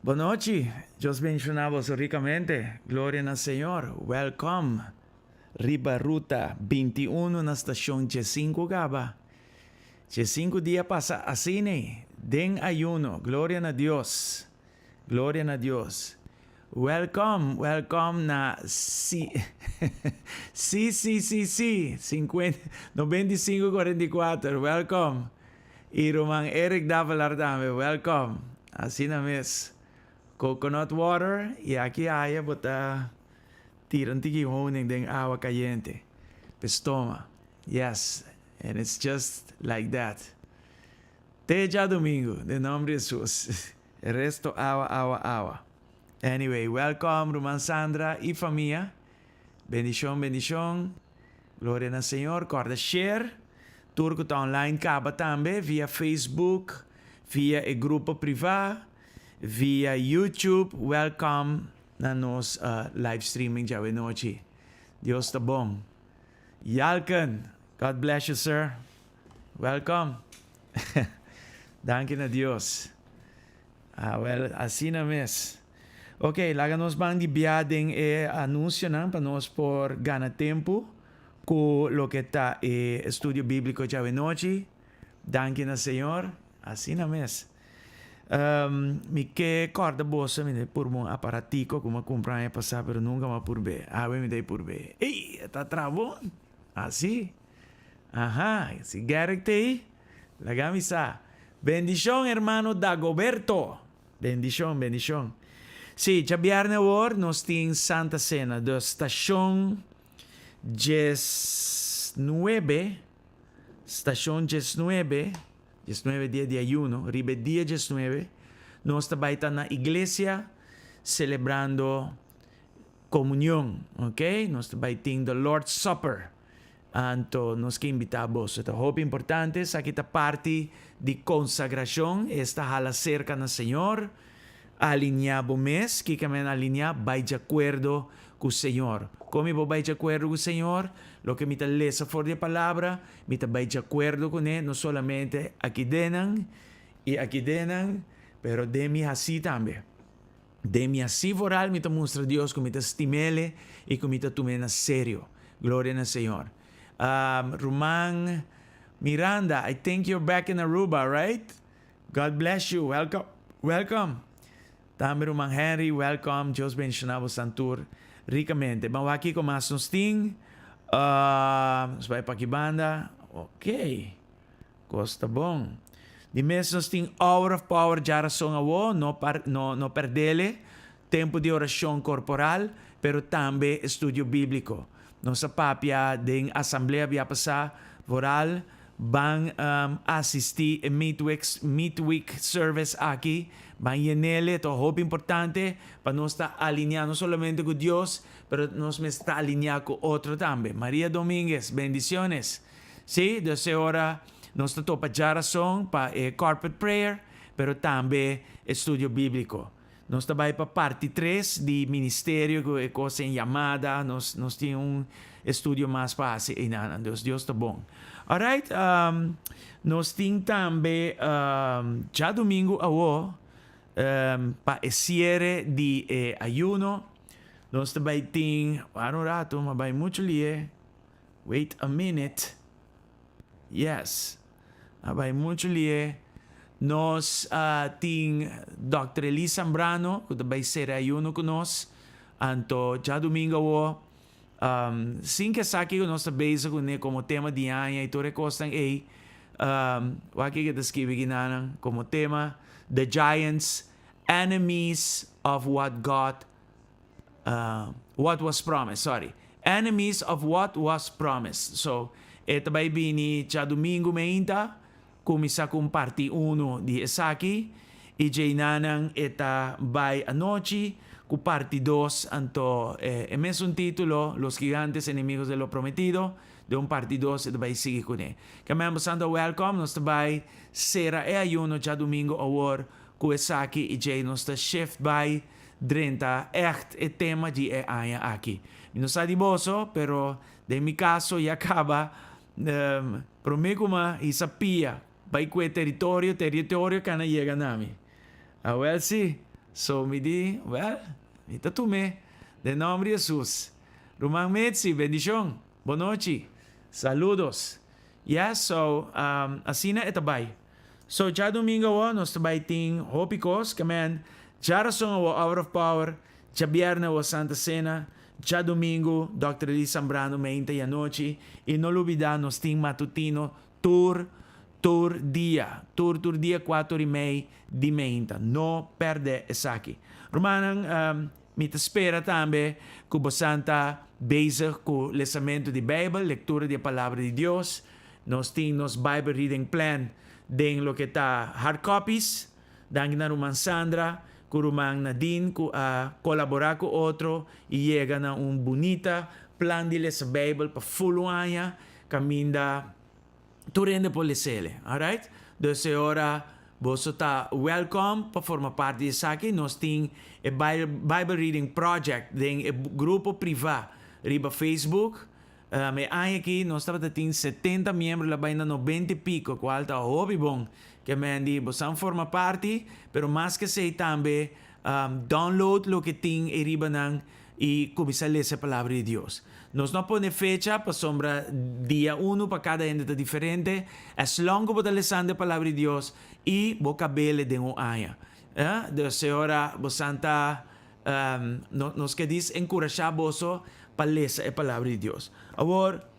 Boa noite, Deus bendicioná-vos ricamente, glória no Senhor, welcome, Riba Ruta 21 na estação G5 Gaba, G5 dia passa assim, den ayuno, glória a Deus, welcome na sí, 9544, welcome, e Romang Eric Davalar também, welcome, assim na mes. Coconut water y aquí hay bota tiran tiki honing ding agua caliente. Pestoma. Yes. And it's just like that. Te ya domingo, de nombre de Jesús. El resto agua. Anyway, welcome Roman Sandra y familia. Bendición. Gloria al Señor. Corda share. Turco está online caba también via Facebook, via el grupo privado. Via YouTube, welcome na nos live streaming já de noite. Deus está bom. Yalken, God bless you, sir. Welcome. Danke a Deus. Well, assim na mes. Ok, laga nos bang di biading anúncio na para nós por gana tempo com lo que está estudio bíblico já de noite. Danke na Senhor. Assim na mes. Mi que corda bolsa me dei por um aparatico como comprar e passar pero nunca mais por ver. Me dei por ver. Ei, tá travando? Assim? Ajá, se Garrick te aí, lagamisa. Bendición, hermano Dagoberto. Bendición. Sí, já viernes hoje nós temos Santa Cena da estação 19. Estação 19 dia de ayuno, ribe dia 19, nós também estamos na igreja celebrando comunhão, ok? Nós também temos the Lord's Supper. Então, nós que invitamos. É muito importante, aqui está parte de consagração, esta hala cerca no Senhor, alinhado mês, que também alinhar, vai de acordo com o Senhor. Como vai de acordo com o Senhor? Lo que me está lesa for de palavra, me está de acordo com ele, não solamente aqui dentro, pero de mim assim também. De mim assim voral, me está mostra Deus como me está estimele e como me está tomando a sério. Glória ao Senhor. Roman Miranda, I think you're back in Aruba, right? God bless you. Welcome. Também Roman Henry, welcome. Deus bendicionava o Santur ricamente. Vamos aqui com mais uns ting. Vai para aqui banda. Ok. Costa bom. De mês nós temos Hour of Power de oração a wo, não perdele. Tempo de oração corporal, pero também estudo bíblico. Nossa papia de assembleia via passar voral van asistir en midweek service aquí. Van llenarle, esto es importante para no estar alineado no solamente con Dios, pero nos está alineado con otro también. María Domínguez, bendiciones. Sí, de esa hora nos está para razón para carpet prayer, pero también estudio bíblico. Nos está para parte 3 de ministerio, cosa en llamada, nos tiene un estudio más fácil. Y nada, Dios está bueno. Alright, nos tiene también ya domingo a para el cierre de ayuno. Nos está para tiene, para un rato, me va mucho lío. Wait a minute. Yes, me va mucho lío. Nos ting Dr. Elisa Zambrano, que vai ser ayuno con nos, anto já domingo wo, sin que saque que nós bezig com como tema de año e toda coisa aí, waki que descreve ginanang como tema, the giants, enemies of what was promised, enemies of what was promised. So, ito vai bini já domingo meinta, kumisa kung parte 1 di Esaki, nanang eta by anoche, ku parte 2 anto emes un título, Los gigantes enemigos de lo prometido, de un parte 2 eta by sige kune. Kami santo welcome, nos tabay sera ayuno ja domingo awor ku Esaki, nos ta shift by 30 echt tema di aya aki. No sa di boso, pero de mi caso ya acaba promekuma isapia by kwe territorio que na llega nami. Well, sí. So, me di, ita tume, de nombre de Jesús. Román Metzi, bendición. Buenas noches. Saludos. Yeah, so, así na itabay. So, ya domingo wo, nos tabay ting hopikos, kamen, ya razón wo Hour of Power, ya viernes wo Santa Cena, ya domingo, Dr. Elisa Zambrano, 20 y anoche, y no lo olvidar, nos ting matutino, Tour dia 4:30 di meinta. No perde esaki. Romanang, mi te spera tambe kubo santa bezig ku lesamento di Bible, lectura di palabra di Dios. Nos nos Bible reading plan den lo que ta hard copies. Dan na Roman Sandra, ku Roman Nadine, ku colaborar con otro y llega na un bonita plan di lesa Bible pa full anya kaminda tu rende por lesele, alright? Dus ora, vos está welcome para formar parte de Saki. Nos tem a Bible Reading Project, tem um grupo privado, riba Facebook. Me aqui, nós temos 70 membros, lá vai na 90 e pico, qual está hobby bom. Que me andi, vos forma parte, pero mais que sei também, download lo que tem e riba nang y começar a ler a palavra de Deus. Nós não põe fecha para sombra dia 1 para cada ente diferente. As longo para ler a palavra de Deus e vocabelo de um ano. De senhora, santa, nos que diz encorajar você para ler a palavra de Deus. Agora,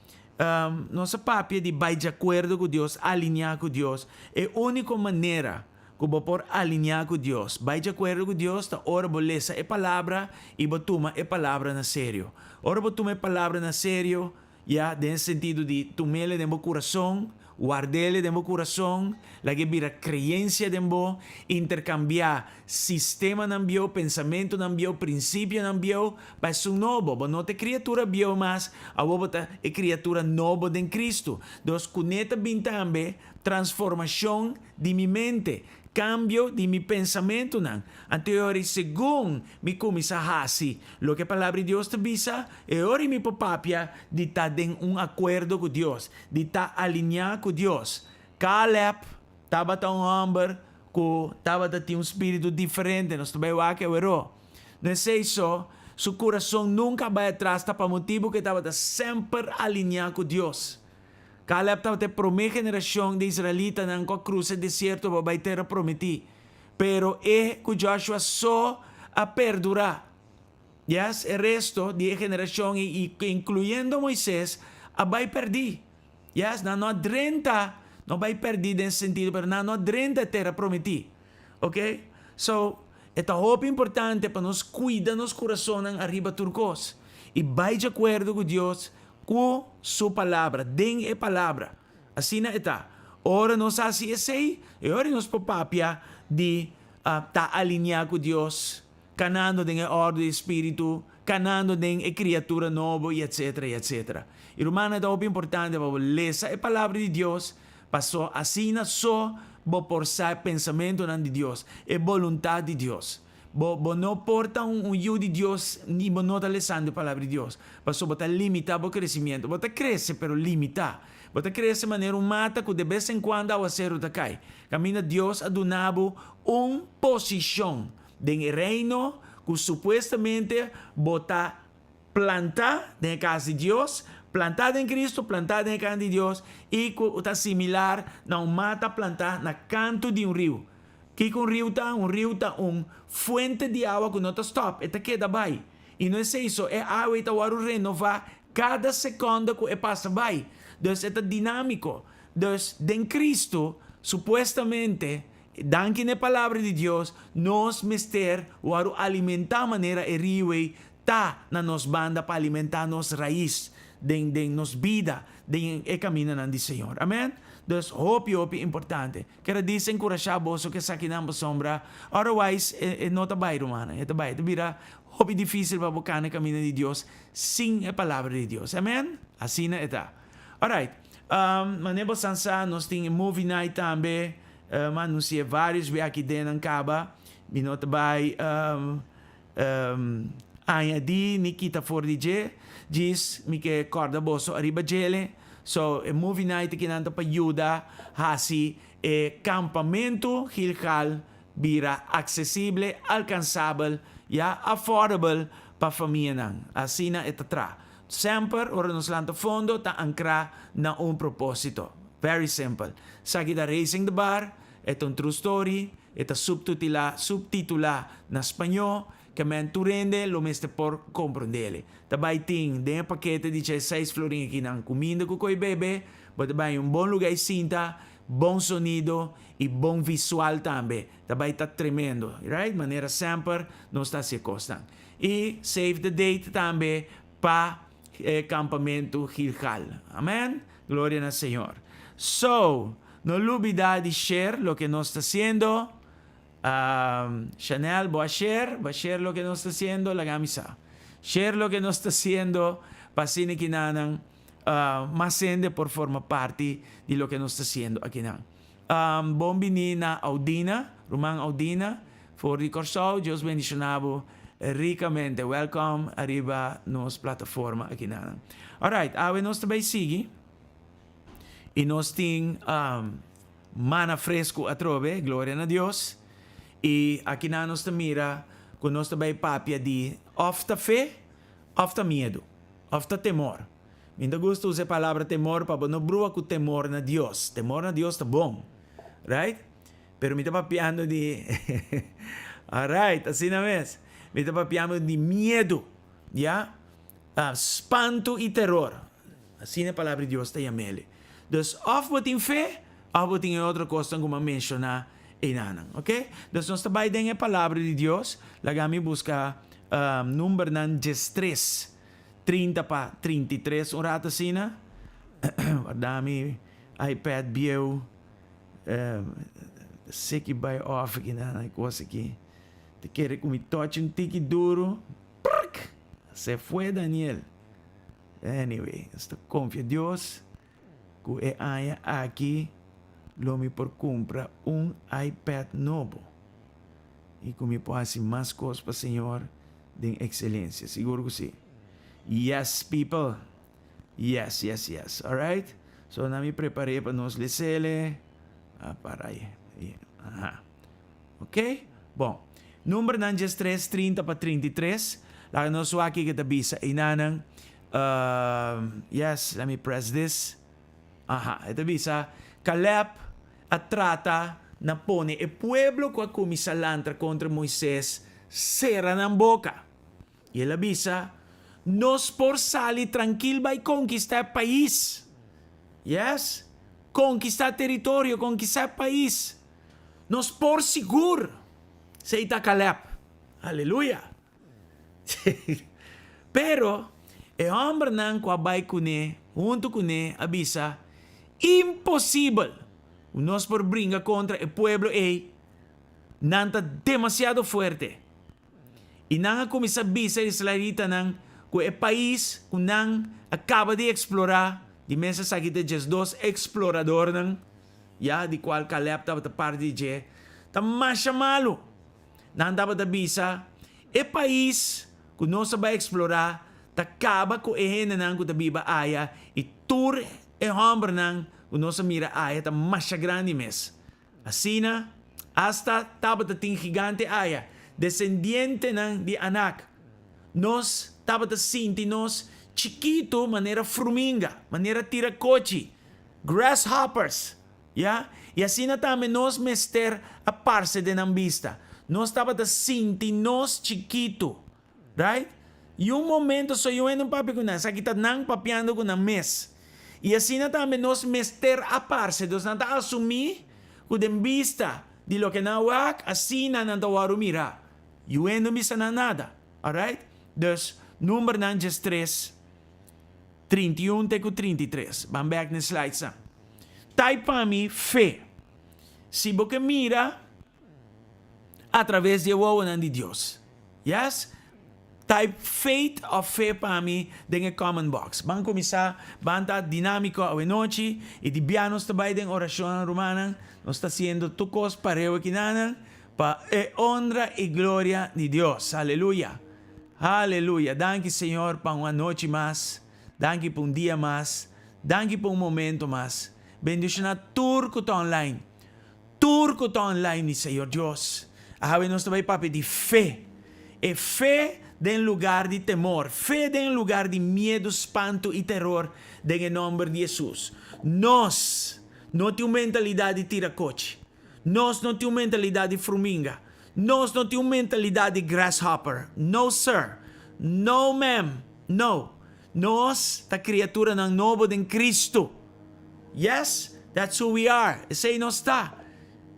nossa papia de vai de acordo com Deus, alinhar com Deus, é a única maneira como por alinhar com Deus. Vai de acordo com Deus, tá ora bolesa é palavra e botuma é palavra na sério. Ora botuma é palavra na sério, já, no sentido de tomele de meu coração, guardele de meu coração, la que vira creencia de meu, intercambiar sistema na meu, pensamento na meu, princípio na meu, para ser novo. Mas não é criatura bio mais, a bota é criatura nova em Cristo. Dos conecta bem também transformação de minha mente. Cambio de mi pensamento nan. Anteriori, según mi kumisa hasi, lo que palabra de Dios te visa, e ori mi papapia de estar en un acuerdo con Dios, de estar alineado con Dios. Caleb, estaba un hombre que estaba de un espíritu diferente, nos veo aquí, pero no es eso, su corazón nunca va atrás, para motivo que estaba siempre alineado con Dios. Caleb estava a primeira geração de israelitas na cruz do deserto para a terra prometida. Pero que Joshua só a perdurar. Yes, o resto de geração, incluindo Moisés, vai perder. Yes, não adrenta, não vai perder nesse sentido, mas não adrenta a terra prometida. Ok? So, é muito importante para nós cuidar nosso coração arriba turcos. E vai de acordo com Deus, com sua palavra, den a palavra. Asina ita. Ora nos asisay, e ora nos papapya di ta-alinea com Deus, canando den ordem do Espírito, canando den criatura novo, e etc, etc. E romana é muito importante para ler a palavra de Deus, passou asina só bo portar pensamento de Deus, e vontade de Deus. Bo não porta eu de Deus, ni bo não está lendo a palavra de Deus. Passou bo tá limitar o crescimento, bo tá cresce, pero limitar. Bo tá cresce de maneira mata que de vez em quando ao ser da cai. Camina Deus adunabo posição de reino que supostamente bota plantar na casa de Deus, plantada em Cristo, plantada em casa de Deus, e que está similar na mata plantar na canto de rio. Que um rio está fuente de água que não está stop, está queda vai. E não é isso, é água que está renovar cada segundo que passa vai. Então, é dinâmico. Então, em Cristo, supostamente, danke na palavra de Deus, nós mister waru alimentar maneira e rio tá na nos banda para alimentar nos raiz, den nos vida, den e caminho do Senhor. Amém? Então, hope importante. Quero dizer encorajar vos que sa kinamba sombra, otherwise não tá bem, romana. É tá bem. Vira hope difícil para buscar no caminho de Deus sem a palavra de Deus. Amém? Assim na está. Alright. Manebo sansa, nós temos movie night também. Anuncia vários vezes aqui dentro da Caba. Minota vai añadir Nikita Fordige. Diz me que corda boso arriba gele. So, movie night que nanta pa ayuda hasi campamento Gilgal bira accessible, alcançável e affordable para família nang. Assim na etatra. Sempre, ora nos lanta fondo, ta ancra na propósito. Very simple. Sa kita Raising the Bar, etong true story, ito subtitula na Espanol, que men turende lo meste por comprendele. Tabay ting, den pakete di 6 florin aqui ng comida ko ko'y bebe, but tabay bom lugar cinta, bom sonido e bom visual também. Tabay tá tremendo, right? Maneira sempre não está se costan. E save the date também pa campamento Gilgal. Amén. Gloria al Señor. So, no olvida de share lo que nos está haciendo. Chanel, voy a share lo que nos está haciendo la camisa. Share lo que nos está haciendo pasine kinanang masende por forma parte de lo que nos está haciendo aquí nang. Bombini na Audina, Romang Audina, for the Corso, Dios bendicionado ricamente. Welcome arriba nos plataforma aqui nang. Alright, awe nos tabay sige. E nós tem mana fresco atrove, glória a Deus. E aqui na nós mira, quando nós também papia de ofta fé, ofta medo, ofta temor. Ainda gosto de usar a palavra temor para não brua com temor na Deus. Temor na Deus tá bom, right? Pero me tá papiando de, alright, assim na vez. Me tá papiando de medo, já? Espanto e terror. Assim a palavra de Deus está yamele. Dus of wat in fé, of wat in outra coisa como mencionar inanang. Ok? Dus nós trabalhamos em a palavra de Deus. Lagami busca número nan 13, 30 para 33. Um rato assim, né? Dami iPad bio. Sei que vai off aqui na coisa aqui. Te quer que me toque tique duro. Se foi, Daniel. Anyway, estou confia Deus. Que haya aqui lo me por comprar iPad novo e que me pode mais coisas para o Senhor de excelência, seguro que sim. Yes, people. Yes. Alright? So, na me preparei para nos ler. Para aí. Ok? Bom. Número nan 3, 30 para 33. Lá nós aqui que tabisa. Inanang. Yes, let me press this. Ito bisa, Caleb at trata na pone e pueblo ko kumisalantra contra Moisés cera ng boca. Y el avisa, nos por sali tranquil by conquistar país. Yes? Conquistar territorio, conquistar país. Nos por seguro. Seita Caleb. Aleluya. Pero, e hombre nang kwabay kune, junto kune, abisa, impossível nós por brinca contra o pueblo nanta demasiado fuerte. E nang começa a bisa israelita nang que o país que nang acaba de explorar, de mesa sa kita just dos explorador nang di qual Caleb tava ta parte de ta masha malo. Nang tava ta bisa e país que nós vai explorar ta acaba ko na nang ko ta biba aya e tour e hombre nang que nós mira aya ta masha grande mes. Asina hasta tava ta ting gigante aya descendiente ng di anak. Nos tabat sinti nos chiquito manera fruminga, manera tiracochi, grasshoppers. Ya? E assim natame nos mester a parce de ng vista. Nos tabat sinti nos chiquito. Right? Yung momento so yung enong papi ko na, sa kita nang papiando ko ng mes. E assim natame nos mester a parce, dos nata asumi ko den vista di lo que nawak, asina nang tawarumira. Yun não misa na nada. Alright? Dus, número nan just 3, 31 teco 33. Vamos back na slide sa. Type para mim, fé. Se você mira, através de wawanan de Deus. Yes? Type faith of fé para mim dentro comment box. Vamos começar, banta dinâmico a noite e de bianos também dentro oração romana. Nós está sendo tucos pareo aqui nanan. Pa honra y gloria de Dios. Aleluya. Aleluya. Danke, Señor, para una noche más. Danke por un día más. Danke por un momento más. Bendición a turco online. Turco online, mi Señor Dios. Ahora nos trae papi de fe. E fe en lugar de temor. Fe en lugar de miedo, espanto y terror. En el nombre de Jesús. Nos no tenemos mentalidad de tiracoche. Nós não temos mentalidade de formiga. Nós não temos mentalidade de grasshopper. No, sir. No, ma'am. No. Nós, a criatura ng novo de Cristo. Yes, that's who we are. Esse aí nós está.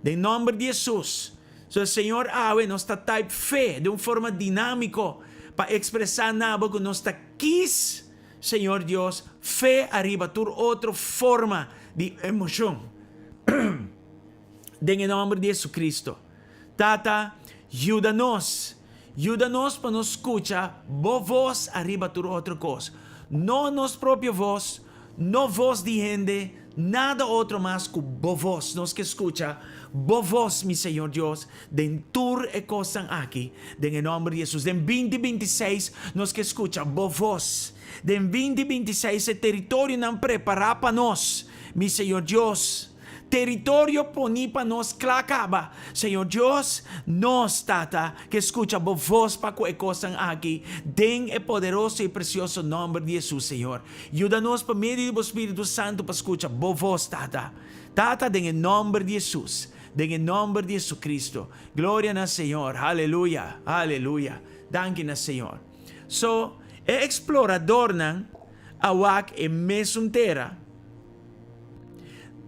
Em nome de Jesus. So, o Senhor awe, nós está type fé de uma forma dinâmica para expressar nabo que nós está quis, Senhor Deus, fé arriba por outra forma de emoção. Em nome de Jesus Cristo. Tata, ajuda-nos. Ajuda-nos para nos escuchar voz arriba por outra coisa. Não nos própria voz, não voz de gente, nada outro mais que voz. Nos que escucha voz, mi Senhor Deus, dentro e coisa aqui, em nome de Jesus. Em 2026, nos que escucha voz. Em 2026, o território não prepara para nós, mi Senhor Deus. Território poni para nós clacaba. Senhor Deus, nós, tata, que escucha voz para que coisas aqui, den e poderoso e precioso nome de Jesus, Senhor. Ajuda-nos por meio do Espírito Santo para escuchar voz, tata. Tata, em nome de Jesus. Em nome de Jesus Cristo. Glória na Senhor. Aleluia. Aleluia. Danke na Senhor. So, explorador ng awak e mesuntera.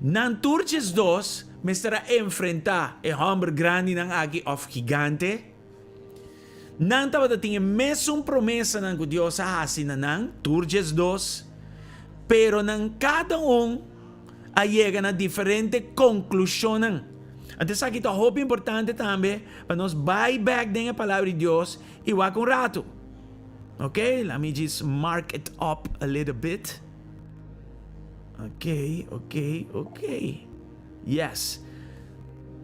Nang Turches 2, me estará enfrentar e hombre grande ng agi of gigante. Nang tawad ating mesong promesa ng Diyos sa hasin na ng Turches 2. Pero nang cada ayega na diferente konklusyon ng. At sa kita, hope importante tambe, para nos buy back din ang palabra de Diyos, iwa kong rato. Okay, let me just mark it up a little bit. Okay. Yes.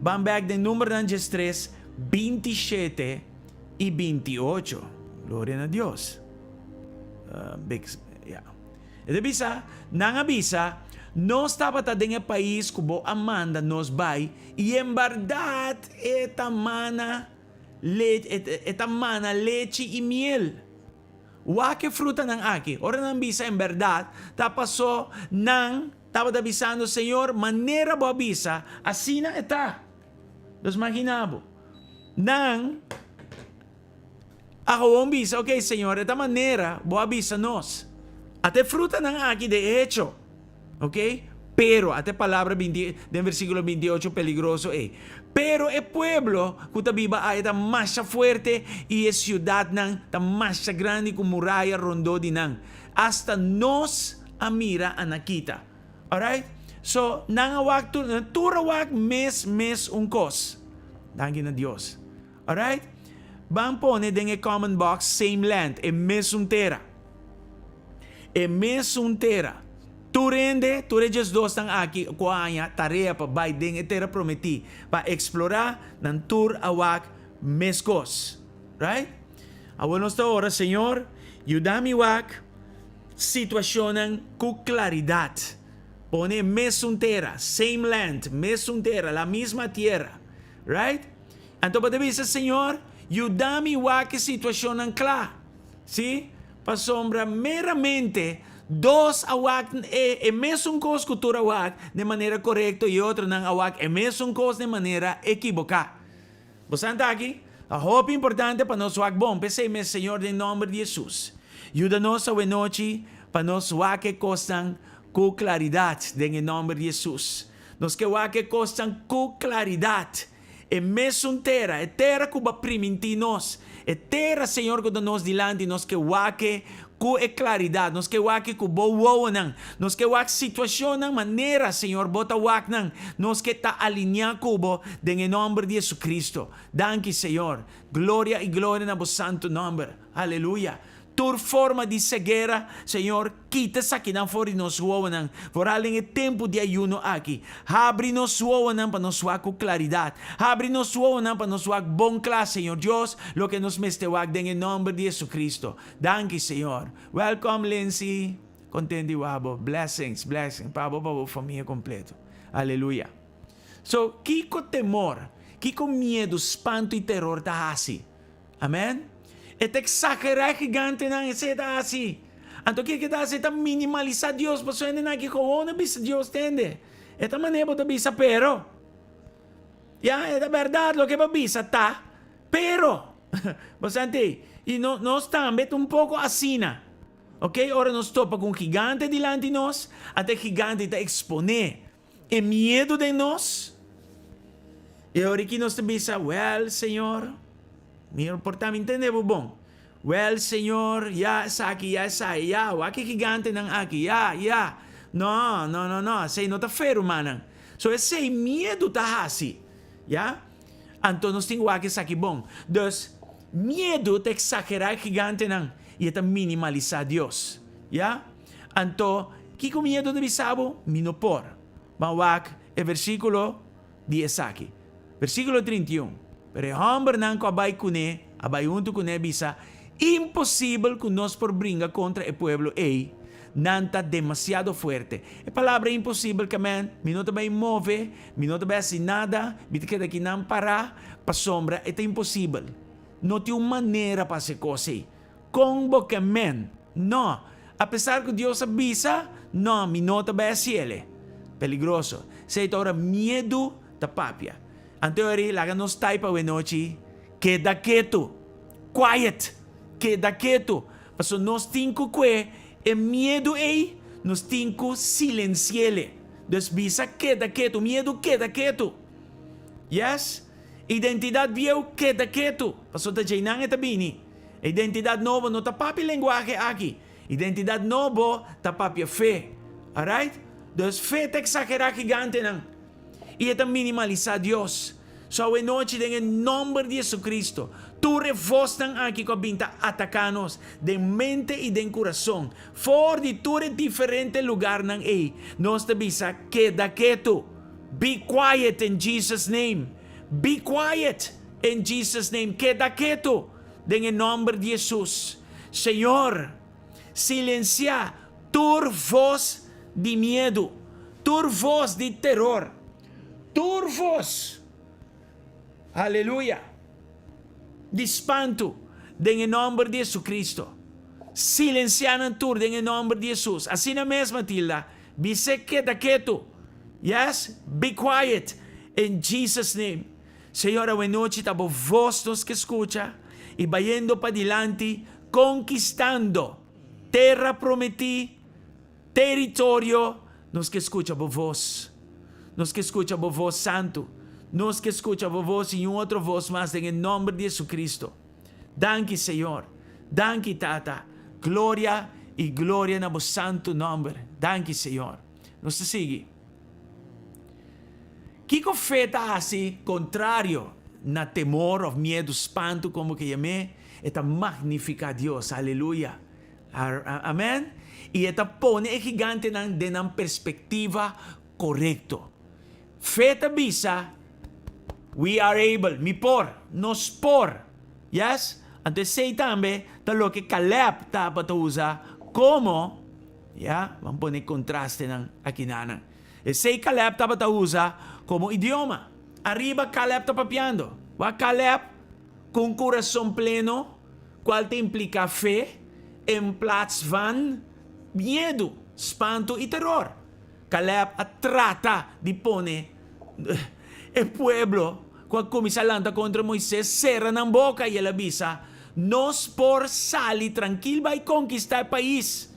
Vamos back de número ng 3, 27 y 28. Gloria a Dios. Ito bisa, nangabisa, nos dapat ading país kubo amanda nos bay, y en verdad etamana leche y miel. Wake fruta ng aki. Ora nang bisa en verdad, tapaso ng tapos avisando, Senhor, manera bo abisa, asina eta. Dos maginabo. Nang ako bisa, okay, Senhor, eta manera bo abisa nos. Ate fruta ng aki de hecho. Okay? Pero, ate palabra del versículo 28 peligroso pero el pueblo kutabiba ay ta más fuerte y es ciudad nang ta más grande como muralla rondó dinang hasta nos amira a nakita. Alright? So, nangawak turawak mes ungkos. Dangi na Diyos. Alright? Bang pone den common box, same land, mes tera. Mes tera. Turende, just dos ng aki, kuanya, tarea pa, by den etera prometi, pa explorar ng tur awak meskos. Right? Awanos ta ora, Señor, yudami wak, sitwasyon ng claridad. Pone mesuntera, same land, mesuntera, la misma tierra. Right? Anto pa sa Señor, yudami wak sitwasyon ng kla. See? Pasombra meramente dos awak mesong kos kultura awak de manera correcto y otro ng awak mesong kos de manera equivoca. Bastante aqui? A hope importante para nos wak bom. Pese mes Señor em nome de Jesus. Ayúdanos a noche para nos wak costan com claridade em nome de Jesus. Nos que wak costan com claridade. E mesmo terra cuba primitinos. E terra, Senhor, quando nos dilante, nos que wake com claridade, nos que wake com boa nang, nos que wake situação nang maneira, Senhor, bota wak nang, nos que ta alinhar cubo, em nome de Jesus Cristo. Danke, Senhor. Glória e glória na vosso santo nome. Aleluia. Tur forma de cegueira, Senhor, quita sa que não for nos uonan, por além de tempo de ayuno aqui. Abre nos uonan para nos com claridade. Abre nos uonan para nos bom classe, Senhor Deus, lo que nos mestewag em nome de Jesus Cristo. Danke, Senhor. Welcome, Lindsay. Contente wabo. Blessings. Pabo família completo. Aleluia. So, kiko temor, kiko medo, espanto e terror ta hasi. Amen? Et exagerar gigante ng iseta asi. Anto que kita seta minimalizar Dios, paso ende na kiko na bisa Dios tende. Eta manebo ta bisa pero. Ya, eta verdad lo que va bisa ta, pero. Bastante, y nos tambet un poco asina. Ok, ora nos topa com gigante dilante de nós, até gigante ta expone e medo de nós. E ora que nos bisa, well, Senhor, meu portamento entende bom. Well, Senhor, ya sa aki, ya, waki gigante ng aki, ya. No. Say no ta fero manang. So esse medo ta hasi. Ya? Anto nos ting waki sa aki bom. Dus, medo ta exagerar gigante ng e ta minimalizar Dios. Ya? Anto, kiko medo de bisabo? Minopor. Mawak, versículo 10 aqui. Versículo 31. Pero hombre nan ko abay kune, abay unto kune bisa, impossível que nos por brinca contra o pueblo ei, nanta demasiado fuerte. A palavra impossível que man, minuto ba move, minuto ba assim nada, bit que daqui não parar, pa sombra, é impossível. Não tem uma maneira para se coser. Como que man, não. Apesar que Deus avisa, não, minuto ba assim ele. Peligroso. Se ora medo da papia. Anteori, laga nos taipa we noche, queda quieto, quiet, queda quieto. Paso nos tinko que, e medo ei, nos tinko silenciele. Dus bisa queda quieto, medo queda quieto. Yes? Identidad view queda quieto. Paso ta jainang etabini. Identidad novo no tapapi lenguaje aqui. Identidad novo tapapi fe. Alright? Dus fe te exagerar gigante nang. E é minimalizar Deus. So, a noite, em nome de Jesus Cristo, tu refostan aqui com a binta atacanos de mente e de coração. For de tu diferente lugar nang ei. Nos te bisa, queda quieto. Be quiet in Jesus' name. Be quiet in Jesus' name. Queda quieto. Em nome de Jesus. Senhor, silencia tu voz de medo. Tu voz de terror. Tu voz. Aleluia. De espanto. Em nome de Jesus Cristo. Silenciando tudo em nome de Jesus. Assim mesmo, Matilda. Be quieto. Yes? Be quiet. In Jesus' name. Senhor, a noite tabo vos nos que escucha. E vayendo para adelante. Conquistando. Terra prometi. Territorio. Nos que escucha por vos. Nos que escucha por vos santo. Nos que escucha por vos e outra voz mais em nome de Jesus Cristo. Danke, Senhor. Danke, Tata. Glória e glória na vosso santo nome. Danke, Senhor. Nos sigue. Kiko feta assim, contrário, na temor ou medo, espanto, como que chame, eta magnifica Deus, aleluia. Amém? E eta pone o gigante de perspectiva correto. Feta bisa, we are able, nos por. Yes? Antes sei também, lo que Caleb para usa como, vamos poner contraste ng akinanan. E sei Caleb para usa como idioma. Arriba Caleb está papiando. Wa Caleb, com coração pleno, qual te implica fé, em plaats van medo, espanto e terror. Caleb trata de poner el pueblo, quando comienza contra Moisés, cerra na boca e ele avisa, nos por salir tranquilo e conquistar o país.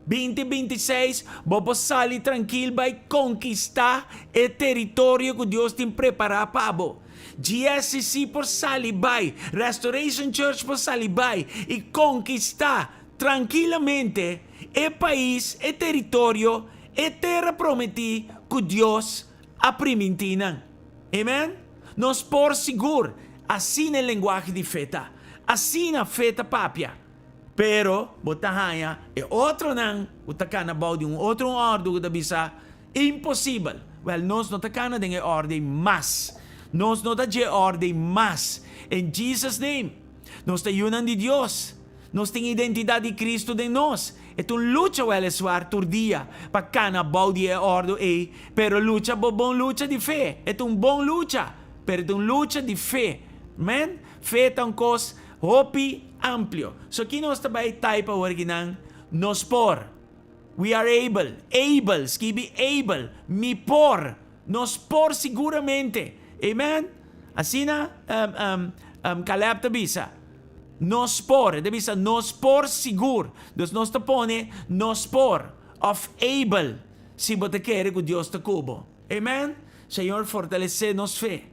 2026, vamos salir tranquilo e conquistar o território que Deus tem preparado para você. GSCC por salir vai, Restoration Church por salir vai e conquistar tranquilamente o país, o território, a terra prometida que Deus ha prometido. Amém? Nos por seguro, assim é a linguagem de feta, assim a feta papia. Pero, botahaya, e outro não, o takana bau de outro ordem que bisa impossível. Well, nós não takana de ordem mas. Nós não de ordem mas. In Jesus' name, nós tayunan de Deus. Nós tem identidade de Cristo de nós. É luta well eswar tur dia, pa kana bau de ordem pero luta bom luta de fé. É bom luta, pero luta de fé. Amen? Fé é cos hopi amplio. So, kino está ba tayo pa originang nos por. We are able, skibi able, mi por, nos por seguramente. Amen? Asina, Caleb tabisa. Nos por, tabisa, nos por seguro. Dus nos te pone, nos por, of able, si bote quere que Dios te cubo. Amen? Senhor, fortalece-nos fé.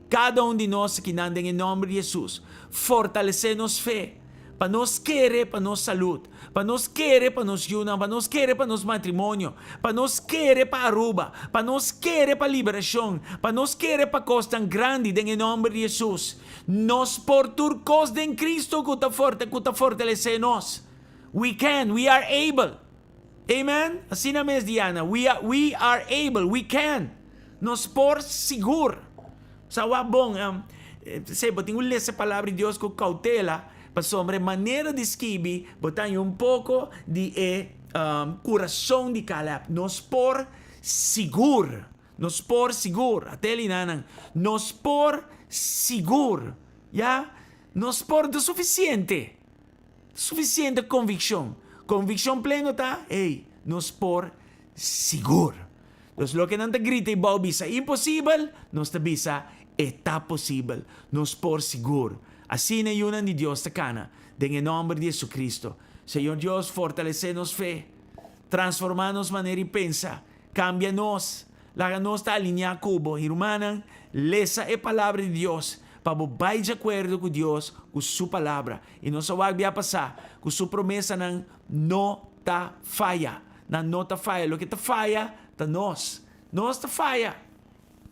Cada de nós que andam em nome de Jesus, fortalecer-nos fé, para nós querer, para nós saúde, para nós querer, para nós yuna, para nós querer, para nós matrimônio, para nós querer, para Aruba, para nós querer, para liberação, para nós querer, para coisa tão grande, em nome de Jesus. Nós por turcos de Cristo que está fortalecer-nos. We are able. Amen? Assim na mes Diana, we are able, we can. Nos por seguro. Sa wabong, botin uli essa palavra de Deus com cautela, para sobre maneira de esquibi, botar pouco de coração de Caleb. Nos por seguro. Até ali nanang. Nos por seguro. Ya? Nos por do suficiente. Suficiente convicção. Convicção pleno tá? Nos por seguro. Então, lo que não te grita e bisa impossível, nos te bisa está possível, nos por seguro. Assim é yunan de Deus te cana, em nome de Jesus Cristo. Senhor Deus, fortalece-nos fé, transforma-nos maneira de pensar, cambia-nos, laga-nos a alinhar cubo, irmã, lesa a palavra de Deus, para vai de acordo com Deus, com sua palavra, e não só vai passar, com sua promessa não ta falha, não ta falha, o que ta falha, ta nós ta falha.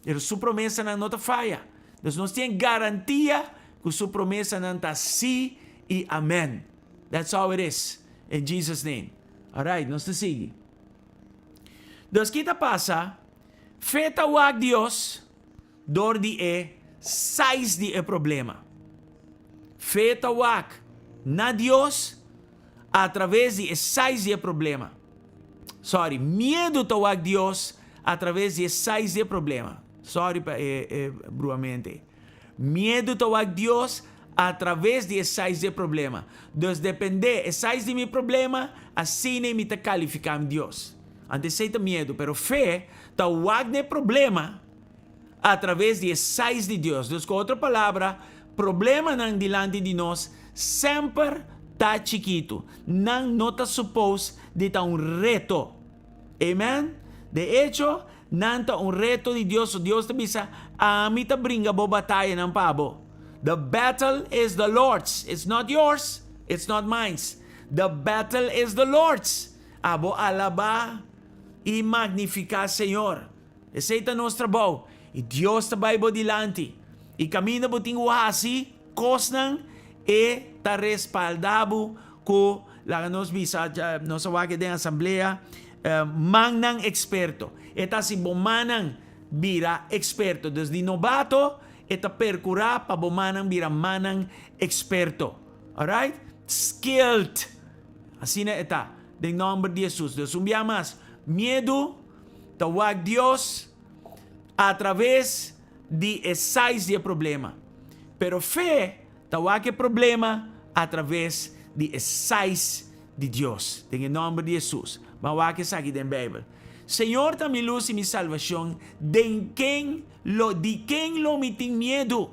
Pero sua promessa não ta falha. Então nós temos garantia que sua promessa não está sim e amém. That's how it is. In Jesus' name. Alright, nós te sigue. Então, kita passa, feta wag Dios, dor di sais di problema. Feta wag na Dios, através de sais di problema. Medo tawag Dios através de sais de problema. Bruamente. Medo tawag Dios através de sais de problema. Dus depende, sais de mi problema, assim me te calificar Deus. Antes aceita medo, pero fé tawag de problema através de sais de Deus. Dus com outra palavra, problema nang dilante de nós sempre tá chiquito. Nang não tá supposed de tá reto. Amen? De hecho, nanta reto de Dios. So Dios te bisa, amita bringa bo bataya ng pabo. The battle is the Lord's. It's not yours. It's not mine. The battle is the Lord's. Abo alaba y magnifica Señor. Ese é nosso trabalho. E Dios tabay bo dilante. E camina bo ting wahasi, kosnang e ta respaldabo ko la nos bisa nos awake den asamblea mang ng eksperto. Eta si bomanang bira eksperto. Desde novato eta percura pa bomanang bira manang eksperto. Alright? Skilled. Así na eta. Den nombre de Jesus. Deus umbiamas. Miedo, tawag Dios a través de esais de problema. Pero fé, tawag que problema a través de esais de Dios. En nombre de Jesus. Mawag sa aqui den Bible. Senhor, ta mi luz e mi salvação, de quem lo me tem medo.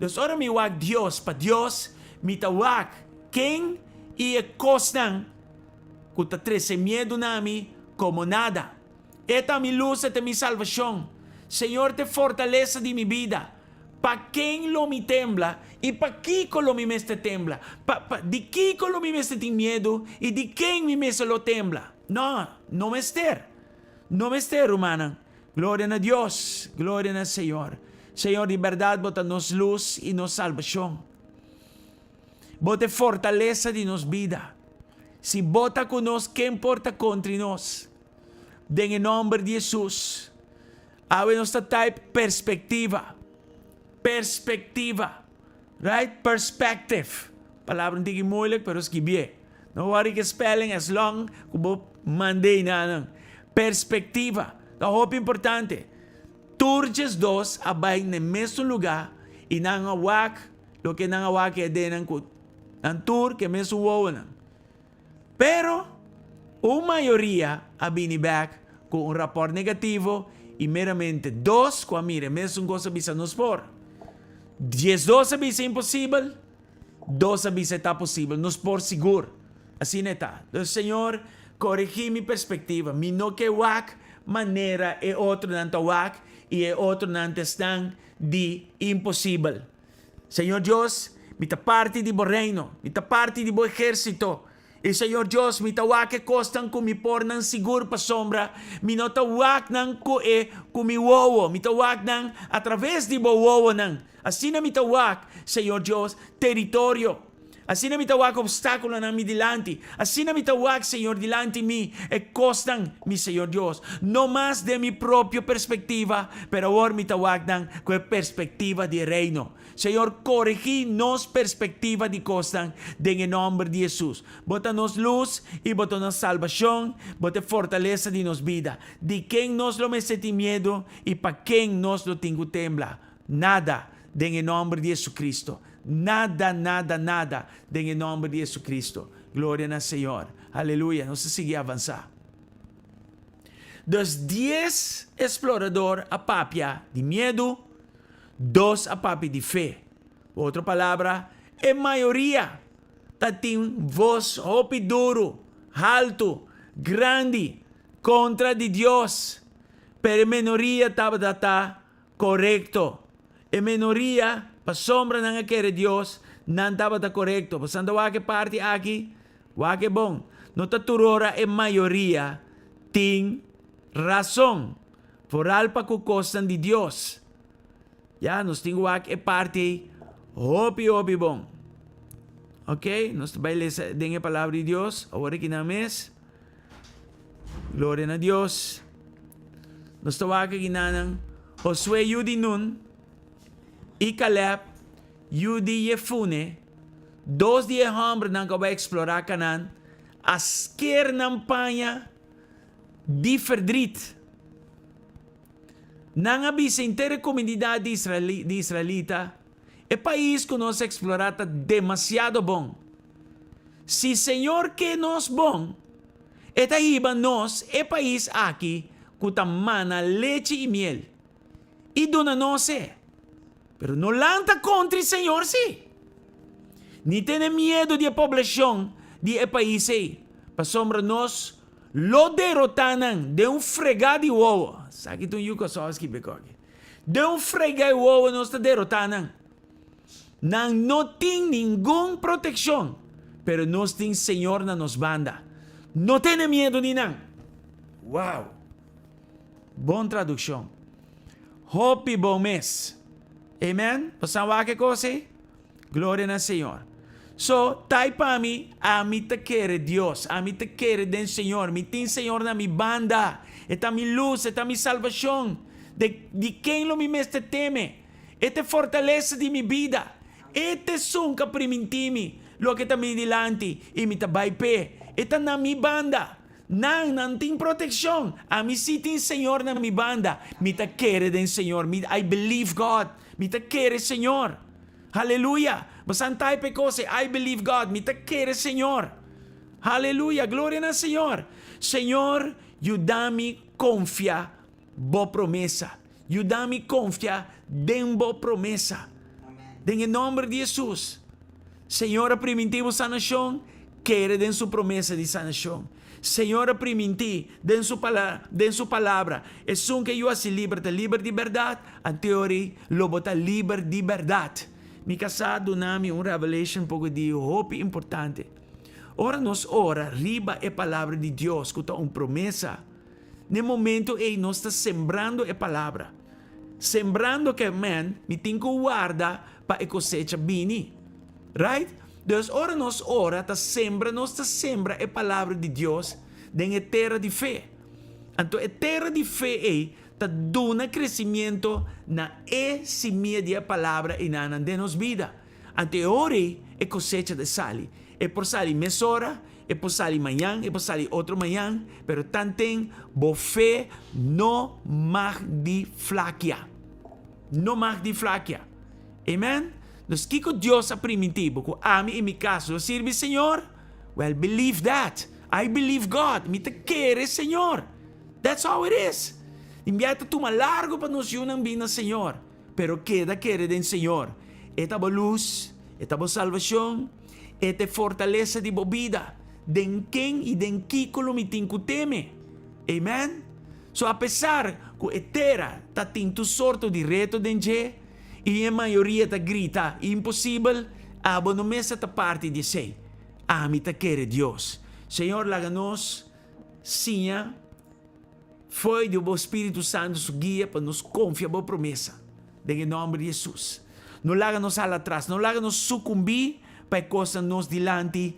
Deus ora mi wag Dios, pa Dios, mi tawag, quem e costan, kuta trece medo nami, como nada. Eta mi luz, eta mi salvação. Senhor, te fortaleza de mi vida. Pa quem lo me tembla, e pa Kiko lo me meste tembla. De Kiko lo me meste tem medo, e de quem me meste lo tembla. No mester. No mester, humana. Glória a Deus, glória a Senhor. Senhor, de verdade, bota nos luz e nos salvação. Bota fortaleza de nos vida. Se bota conosco, quem importa contra nós? Em nome de Jesus. Awe nos type perspectiva. Perspectiva. Right? Perspective. Palavra não tem moeilijk, pero escrever. No worry que spelling as long como mandei na perspectiva. Da hope importante. Turges dos abay no mesmo lugar e nangawak lo que nangawak é denan ko. Ang tour que mesmo wowan. Pero a maioria abinibak com rapport negativo e meramente dos com a mira mesmo coisa bisa nos por. 10-12 bisa impossível, 12 bisa está possível, nos por seguro. Assim está. Então, Senhor, corrigi mi perspectiva. Mi no que wak maneira é outro nanta wak e é outro nanta estão de impossível. Senhor Deus, mita parte de bo reino, mita parte de bo exército. E Senhor Deus, mita wak que costan com mi por nan seguro pa sombra, mi nota wak nan ko e kumi wowo, mita wak nan através de bo wowo nan. Assim na mita wak, Senhor Deus, território. Assim na mitawag obstáculo na mi dilante. Assim na mitawag, Senhor, dilante mi e costan mi, Senhor Dios. No más de mi propia perspectiva, pero ahora mitawag ng perspectiva de reino. Senhor, corrigi nos perspectiva de costan en nombre de Jesus. Bota nos luz e bota nos salvação, bota fortaleza de nos vida. De quem nos lo me senti miedo e pa quem nos lo tengo tembla. Nada en nombre de Jesucristo. Nada em nome de Jesus Cristo. Glória ao Senhor. Aleluia. Nós seguimos avançar. Dos 10 exploradores a papia de medo, 2 a papia de fé. Outra palavra, é maioria. Tem voz hopi duro, alto, grande, contra de Deus. Pero minoria estava correto. E minoria pa sombra ng akere Dios, nan dapat correcto. Pasando wake parte aqui, wake bom. No taturora e maioria ting razão. Por alpa kukostan de Dios. Ya, nos ting wake e parte, hopi bom. Ok? Nos bailes den a palavra de Dios. Ahora kinames. Gloria a Dios. Nos tawake ginanang, Josue yudi nun, e Caleb, Yudi Yefune, 2 de homens não que vai explorar Canaã, as quer nampanha de verdrit. Não avisa inteira comunidade de israelita, é país que nós explorata demasiado bom. Se Senhor que nos bom, eta iba nós é país aqui que tamana leite e miel. E dona nós é. Pero no lanta contra el Señor, sí. Ni tiene miedo de población de país, para sombra nos lo derrotanan de un fregado de huevo. Sabe que yuko soski bekogi. De un fregado de huevo nos derrotanan. No tiene ninguna protección, pero nos tiene Señor na nos banda. No tiene miedo ni nan. Wow. Bom traducción. Hope bom mês. Amen? Pasawa que cosa? Glória na Senhor. So, tayo pa a mi te quere Dios, a mi te quere den Senhor, mi tin Senhor na mi banda, esta mi luz, esta mi salvación, de quem lo mi mes te teme, esta fortaleza de mi vida, este son ka primintimi, lo que ta mi dilanti, y mi tabay pe, esta na mi banda, nan ting protection, a mi sitin Senhor na mi banda, mi te quere den Senhor, I believe God, mi te quere Senhor. Hallelujah. Basan tayo pe kose, I believe God. Mi te quere, Señor. Hallelujah. Gloria na Señor. Señor, yudami confia bo promesa. Yudami confia den bo promesa. Den em nome de Jesus. Senhor, primitivo sanação, quere den su promesa de sanação. Senhor, primiti, den su palavra. Es un que yo así libre de verdade. Anteori, lo bota libre de verdade. Mi casado nami un revelation pouco de hope importante. Ora nos ora riba a palavra de Deus, que uma promessa. No momento nós está sembrando a palavra. Sembrando que mi tenho guarda para a cosecha bini. Right? Dus ora nos ora, ta sembra a palavra de Deus em terra de fé. Então, a terra de fé ta dona crescimento na semilla de palavra e na nos vida. Ante ore é cosecha de sali. É por sali mesora, é por sali manhã, é por sali outro manhã, pero tantem bo fé no mag di flaquia. No mag di flaquia. Amen? Nos kiko Dios a primitivo, ko ami em mi caso, sirve Senhor? Well, believe that. I believe God. Mi te quere Senhor. That's how it is. Enviata tu largo para nos yunang bina, Senhor. Pero queda querer den Senhor. Esta bo luz, esta bo salvação, esta fortaleza de bo vida. Den quem e den kikulo mi tinku teme. Amen? So a pesar que etera ta tinto sorto de reto den je, e a maioria ta grita, impossível, abo no mesa ta parte de sei. Ami ta quere Deus. Senhor, laga-nos, sinha, foi do Espírito Santo su guia para nos confiar boa promessa. Em nome de Jesus. Não laga-nos ala atrás, não laga-nos sucumbir para coisas nos dilante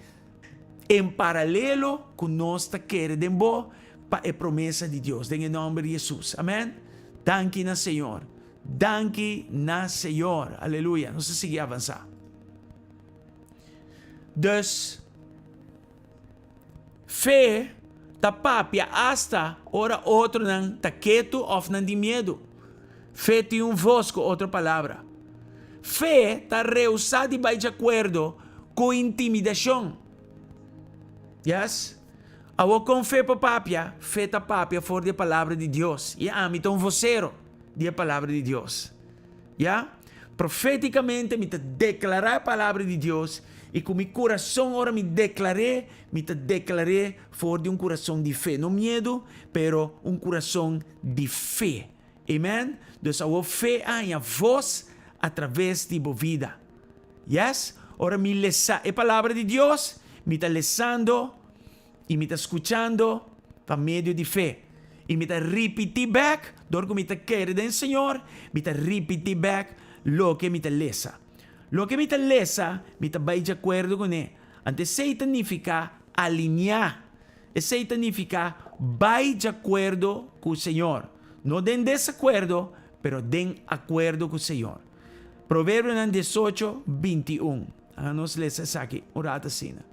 em paralelo com nós ta querendo bo para a promessa de Deus. Em nome de Jesus. Amém? Danke na Senhor. Danke na Senhor. Aleluia. Não se seguir avançar. Dus, fé tapapia hasta ora outro não taqueto of não de medo. Fé tem voz com outra palavra. Fé está rehusada e vai de acordo com intimidação. Yes? Awo com fé papapia, fé tapapia for de palavra de Deus. E a mim então vocero de palavra de Deus. Yeah? Profeticamente me te declarar a palavra de Deus. E com meu coração ora me declarei for de coração de fé. Não medo, pero coração de fé. Amen? Então a fé é a voz através de boa vida. Yes? Ora me lesa a palavra de Deus, me está lesando e me está escuchando por meio de fé. E me está repetir back, dorgo me está querendo do Senhor, me está repetir back lo que me está lesa. Lo que me está lesa, me está bem de acordo com ele. Antes, significa alinhar. Significa bem de acordo com o Senhor. Não de desacordo, pero de acordo com o Senhor. Provérbio 18, 21. Vamos ler isso aqui. Orata sina.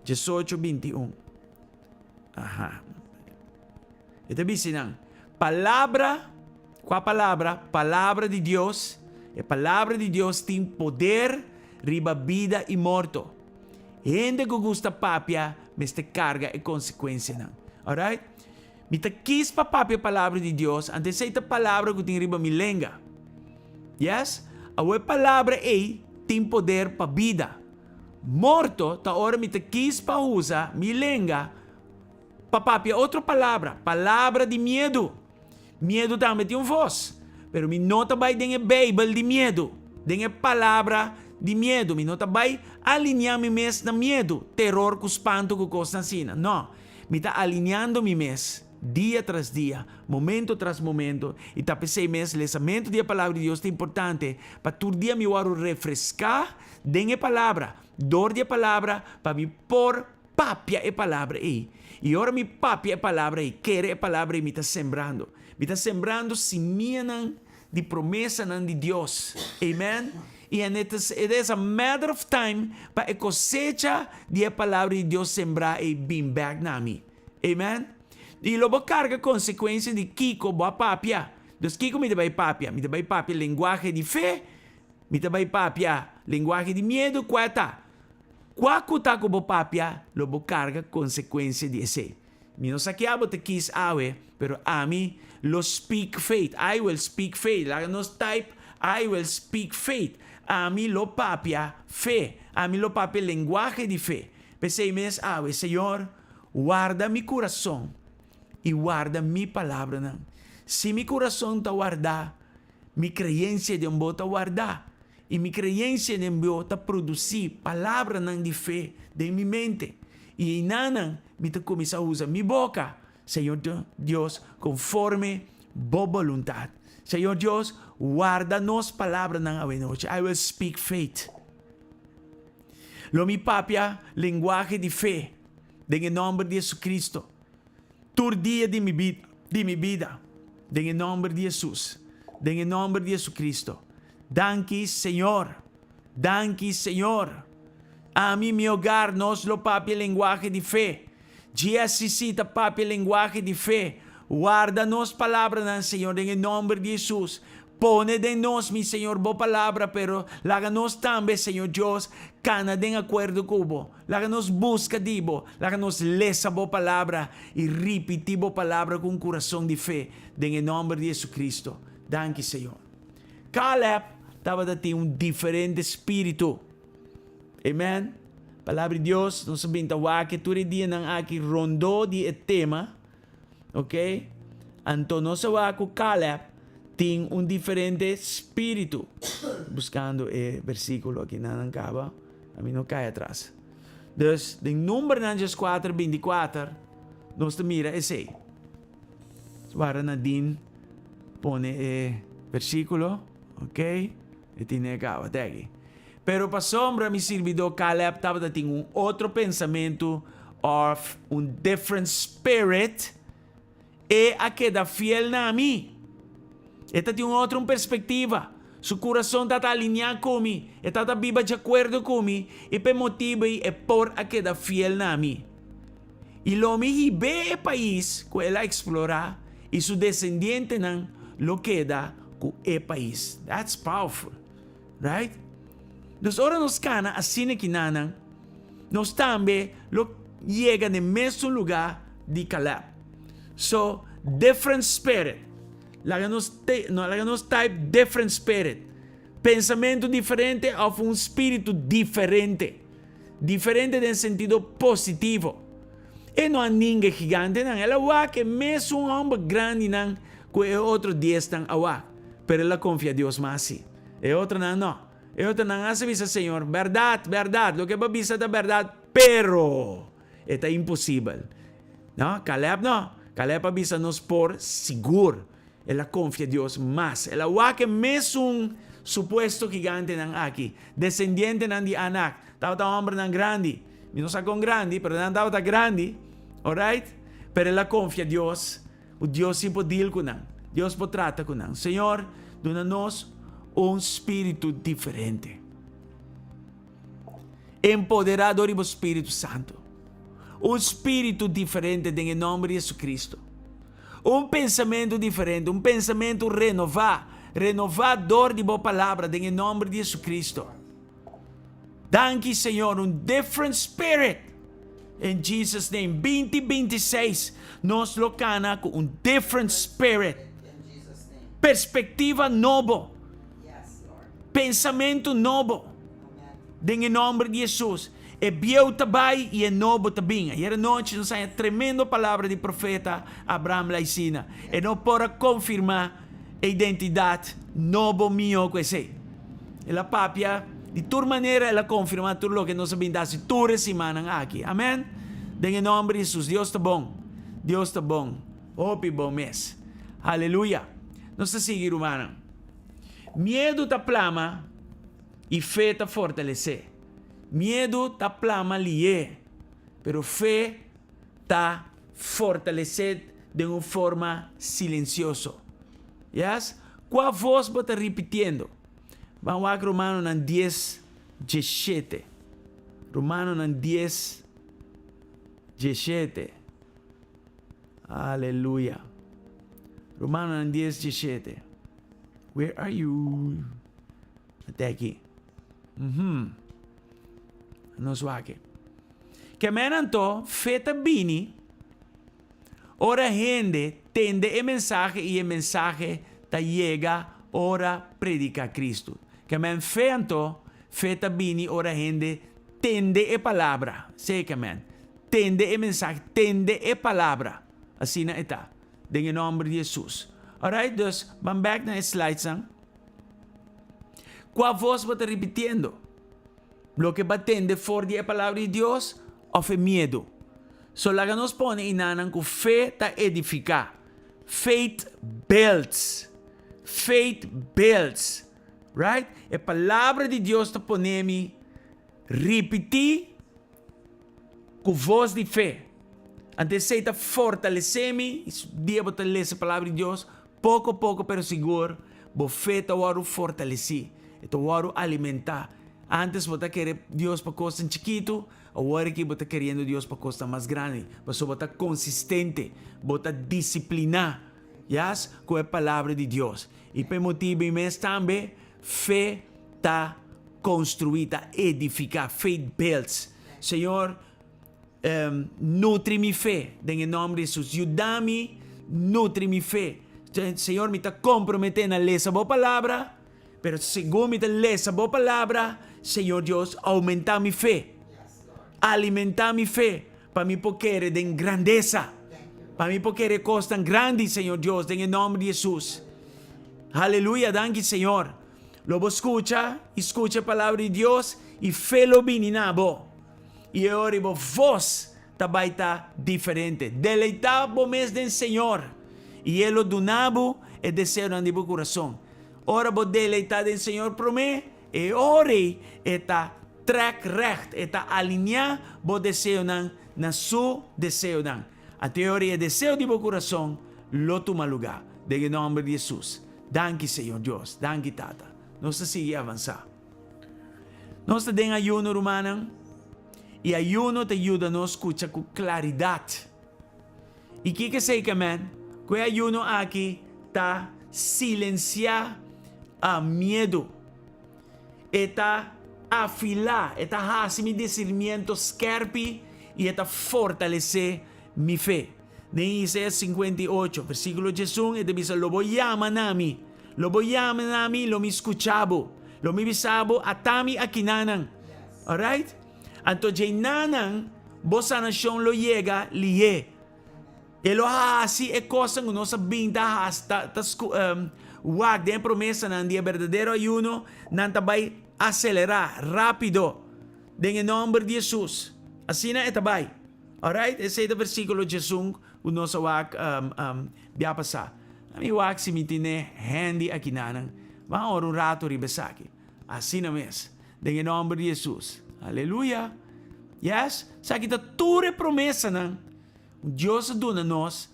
18, 21. Aha. Ito bisinang. Palavra, qual palavra? Palavra de Deus. A palavra de Deus tem poder, riba vida e morto. Gente que gusta papia, mas te carga e consequência não. Alright? Me te quis pa papia a palavra de Deus, antes esta palavra que tem riba milenga. Yes? A palavra tem poder pa vida. Morto, ta hora me te quis pa usa, milenga, pa papia outra palavra, palavra de medo. Medo também tem voz. Pero mi nota vai den a Bible de medo, den a palavra de medo. Mi nota vai alinhar mi mes na medo, terror, com espanto, com coisa assim. Não, mi está alinhando mi mes dia tras dia, momento tras momento. E tá pensei mesmo, lançamento da palavra de Deus é importante para todo dia me waro refrescar den a palavra, dor de palavra, para me pôr papia a palavra aí. E ora me papia a palavra aí, quer a palavra e me está sembrando. Me está sembrando semilla de promessa de Deus. Amen? E it is a matter of time para a cosecha de a palavra de Deus sembrar e bem back na mim. Amen? E logo carga consequência de Kiko boa papia. Dos Kiko me dá papia. Me dá papia linguagem de fé. Me dá papia linguagem de medo. Quata. Quaco tá com boa papia. Logo carga consequência de esse. Me não saqueabo te quis awe. Pero a mim lo speak faith. I will speak faith. Lá nos type I will speak faith. A mim lo papia fé. A mim lo papia linguagem de fé. Pensei mes awe, Senhor, guarda mi coração e guarda mi palavra. Não. Se mi coração está guardar, mi crença de um está guardar. E mi crença de um está produzir palavra de fé de mi mente. E nanan, me está começar a usar mi boca. Senhor Deus, conforme boa vontade. Senhor Deus, guarda nos palavras na noite. I will speak faith. Lo mi papia, linguagem de fé. Em nome de Jesus Cristo. Todo dia de mi vida. Em nome de Jesus. Em nome de Jesus Cristo. Danke, Senhor. Danke, Senhor. A mim, meu hogar, nós lo papia linguagem de fé. GSC, papia linguagem de fé. Guarda nos palavras ng Senhor em nome de Jesus. Pone de nós, mi Senhor, boa palavra, pero laga-nos também, Senhor Deus, cana de acordo cubo. Laga-nos busca dibo, laga-nos lesa boa palavra e repetir boa palavra com coração de fé, em nome de Jesus Cristo. Danke, Senhor. Caleb estava dando diferente espírito. Amen? Palavra de Deus, não sabemos que todo dia nang aqui rondo de tema. Ok? Então, nós sabemos que Caleb tem diferente espírito. Buscando o versículo aqui na acaba, a mim não cai atrás. Dus, em número 4:24, nós mira esse. Para Nadine, pone o versículo, ok? E tiene acaba, até aqui. Pero para sombra, mi servidor Caleb estava tendo outro pensamento of different spirit e a queda fiel na mim. Esta tem outra perspectiva. Su coração está alinhado comigo. Está viva de acordo comigo. E por motivo é por a queda fiel na mim. E lo me hibe o país que ela explorar e su descendiente não lo queda com o país. That's powerful. Right? Dos ora nos cana assim que nanang, nós também lo chega no mesmo lugar de Caleb. So, different spirit. Laganos type different spirit. Pensamento diferente of espírito diferente. Diferente no sentido positivo. E não há ninguém gigante, não. Ela é que mesmo homem grande, não, que é outro 10 não awa. Pero ela confia em Deus mais. E outra não. E outra não, dice Senhor, verdade, lo que va a da verdade, pero é impossível. Não, Caleb não. Caleb avisa-nos por seguro. Ela confia em Deus mais. Ela é que mesmo suposto gigante não aqui, descendiente não de anak, estava homem não grande. Não sei com grande, pero não estava grande. Alright? Pero ela confia em Deus. O Deus sim pode deal com não. Deus pode tratar com não. Senhor, dona-nos espírito diferente. Empoderador do Espírito Santo. Espírito diferente em nome de Jesus Cristo. Pensamento diferente, pensamento renovador de boa palavra em nome de Jesus Cristo. Danke, Senhor, different spirit. In Jesus' name, 2026, nos locana com different spirit. Perspectiva novo. Pensamento novo. Em nome de Jesus. É bieu tabay e é novo tabinha. E era noite, não sai a tremenda palavra de profeta Abraham Laicina. E não para confirmar a identidade novo minha que sei. Ela papia, de toda maneira, ela confirma tudo o que nós sabemos toda semana aqui. Amém? Em nome de Jesus, Deus está bom. Deus está bom. Hopi bom mês. Aleluia. Nós seguir humana. Medo tá plama e fé tá fortalecer. Medo tá plama lié, pero fé tá fortalecer de uma forma silenciosa. Yes? Qual voz você repetindo? Vamos a Romano 10, 17. Romano 10, 17. Aleluia. Romano 10, 17. Where are you? Até aqui. Nos wake. Que menanto, feta bini. Ora gente tende el mensaje y el mensaje ta llega ora predica Cristo. Que men feanto, feta bini ora gente tende e palabra. Sei que men. Tende el mensaje, tende e palabra. Assim na está. En nome de Jesus. Alright, dus, vamos back na slide sang. Qual voz va repitiendo? Lo que va tende for de palabra de Dios o fe miedo. So laga nos pone inanan ku fe ta edifica. Faith builds. Faith builds. Right? E palavra de Dios ta ponemi repetir com voz de fé. Antes se ta fortalecemi, dia bota ler a palavra de Deus, pouco a pouco, pero seguro, bo fé ta waru fortaleci, e ta waru alimentar. Antes bota querer Deus para coisa chiquito, agora que bota querendo Deus para coisa mais grande. Mas bota consistente, bota disciplinar, yes, com a palavra de Deus. E por motivo imenso também, fé ta construída, edificar, faith builds. Senhor, nutre mi fé, en el nombre de Jesús. Ayúdame, nutre mi fe. Señor, me está comprometiendo a leer esa palabra, pero según me está leer esa palabra, Señor Dios, aumenta mi fe. Alimenta mi fe, para mí poder de grandeza. Para mí poder cosas tan grandes, Señor Dios, en el nombre de Jesús. Aleluya, danke, Señor. Luego escucha la palabra de Dios y fe lo vininabo. E agora vos também está diferente. Deleitar o mês do Senhor. E Ele donavo e desejo no meu coração. Ora vos deleitar do Senhor por mim. E ore está track recht. Está alinhar vos desejo na seu desejo. Até agora o desejo do meu coração lo toma lugar. Em nome de Jesus. Danke, Senhor Deus. Danke, Tata. Nós seguimos avançar. Nós temos ayuno, hermano. E ayuno te ajuda a nos escuchar com claridade. E que sei que, man? Que ayuno aqui tá silenciar a medo. E tá afilar, e tá fazer mi discernimento scarpi e tá fortalecer mi fé. Nem Isaías 58, versículo 1, e te dice, lo voy a nami, lo me escuchabo, lo me bisabo atami akinanan. Alright? Anto jay nanang, bosa nasyon lo llega liye. Elo haasi e cosa no sa binta hasta wag de promesa ng dia verdadero ayuno nan tabay acelerar rápido en nombre de Jesus. Así na etabay. Alright? Ese es el versículo Jesús uno sa wag biapasa. Ami wag si mitine handy akinanang. Mga orong rato ribasaki. Así na mes. En nombre de Jesus. Aleluia. Yes? Sa kita ture promessa ng Diyos dona nos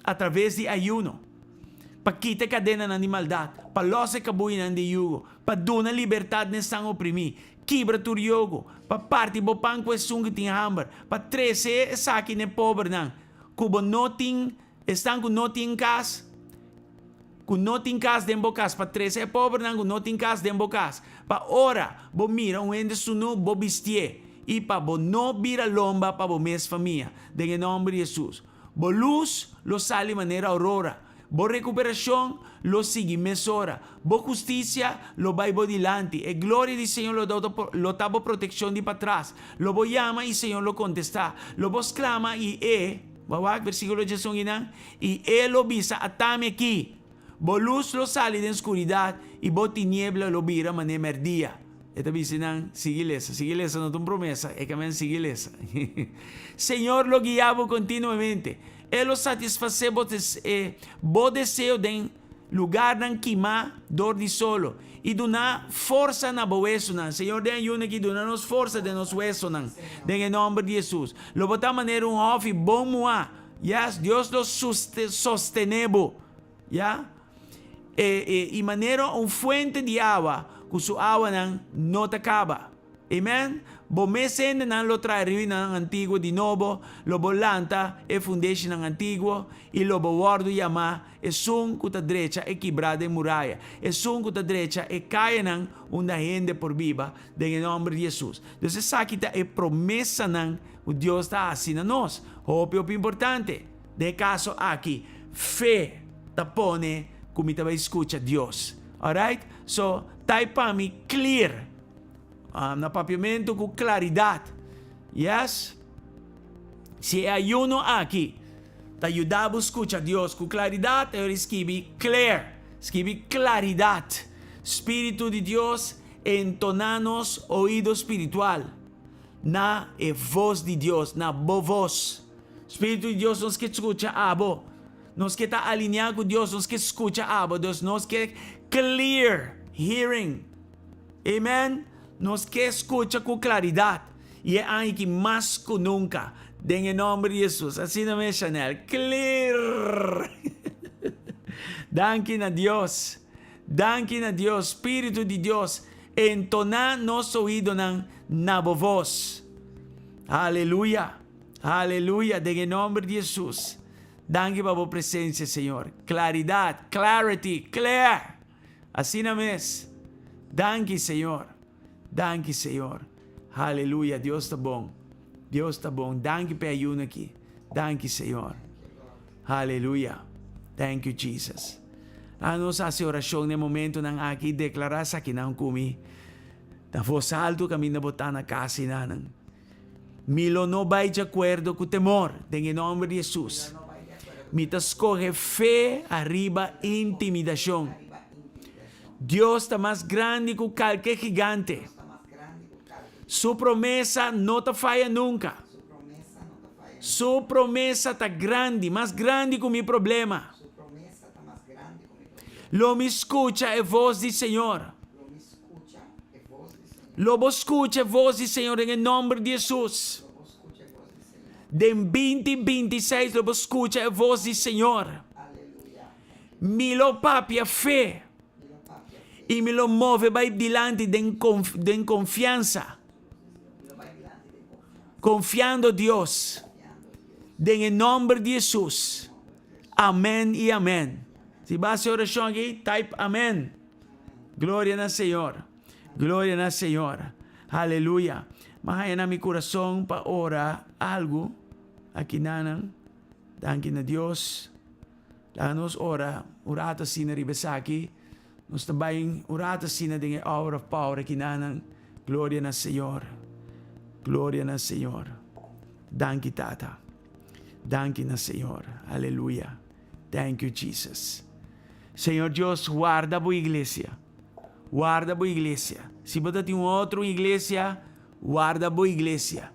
através de ayuno. Pakita cadena ng maldad. Palose kabuhinan de yugo. Paduna liberdade ng sang oprimi. Quebra tu yogo. Paparte bo pang kwesung kiting hambar. Patrese sa akin ng pobre ng. Kubo noting, estang ku noting kas. Kung noting kas den bocas, pa 13 é pobre não, kung noting kas den bocas. Pa ora, bo mira, ende sunu, bo bistie. E pa bo no bira lomba pa bo mes família. De nome de Jesus. Bo luz, lo sale maneira aurora. Bo recuperação, lo sigue mesora. Bo justicia, lo vai bo dilante. E gloria di Senhor lo tabo proteção de para trás. Lo bo llama e Senhor lo contesta. Lo bo exclama e wawag, versículo 19, e lo visa atame aqui. Bo luz lo sale de escuridad y bo tiniebla lo vira manemer día. Esta dice sigilesa, no tu promesa, es que me sigilesa. Señor lo guiaba continuamente. Elo satisfacer bo deseo den lugar ng kima, dor di solo. E donar força na boeso nan. Senhor, den ayuna que donar-nos força de nos hueso nan. Den em nome de Jesus. Lo botar maneira off bom moa. Yes, Deus lo sostenebo. Yeah? E maneira fuente de agua, cujo agua nan no te acaba. Amen? Bo mesende nan lo traeri ng antigo di novo, lo bolanta e fundeixe ng antigo, e lo bowardo yama, e sun kuta derecha e quebrada em muralha, e sun kuta derecha e caia ng una gente por viva, em nome de Jesus. Deus sabe que é promessa ng o Deus está assim na nós. Hope importante. De caso aqui, fé tapone como te vai escutar Deus. Alright? So, tayo pa mi clear. Na papiamento com claridade. Yes? Se ayuno aqui, te ajudava a escutar Deus com claridade, eu escrevi clear. Escrevi claridade. Espírito de Deus entonanos ouído espiritual. Na voz de Deus, na boa voz. Espírito de Deus nos que escuta abo. Nos que está alinhado com Deus, nos que escuta abo. Deus nos que clear hearing. Amen? Nos que escuta com claridade. E é aí que mais que nunca. Em nome de Jesus. Assim não é, Chanel. Clear. Danke na Deus. Danke na Deus. Espírito de Deus. Entonar nosso ouvido na voz. Aleluia. Aleluia. Em nome de Jesus. Danke para a presença, Senhor. Claridade. Clarity. Clear. Assim não é. Danke, Senhor. Danke, Senhor. Aleluia. Deus está bom. Deus está bom. Danke para ayuno aqui. Danke, Senhor. Aleluia. Thank you, Jesus. A nossa oração no momento nang aqui declarar sa kinang kumi. Na voz alto kami nabotar na casa nanan. Milo no vai de acordo com temor. Em nome de Jesus. Mita escoge fé arriba intimidação. Deus está mais grande que qualquer gigante. Su promessa não te falha nunca. Su promessa está grande, mais grande que o meu problema. Lo me escucha a voz do Senhor. Lo escucha a voz do Senhor em nome de Jesus. De 2026 lo escucha a voz do Senhor. Me lo papia fé. E me lo move vai dilante de confiança. Confiando en Dios. En el nombre de Jesús. Amén y amén. Si vas a hacer oración aquí, type amén. Gloria al Señor. Gloria al Señor. Aleluya. Más en mi corazón para orar algo. Aquí nanan. Danke a Dios. Nos ora. Orata sina ribesaki. Nos tambayin orata sina dengan hour of power aquí nanan. Gloria al Señor. Gloria al Señor. Danke, Tata. Danke al Señor. Aleluya. Thank you, Jesus. Señor Dios, guarda a iglesia. Guarda a iglesia. Se você tem outra igreja, guarda a iglesia.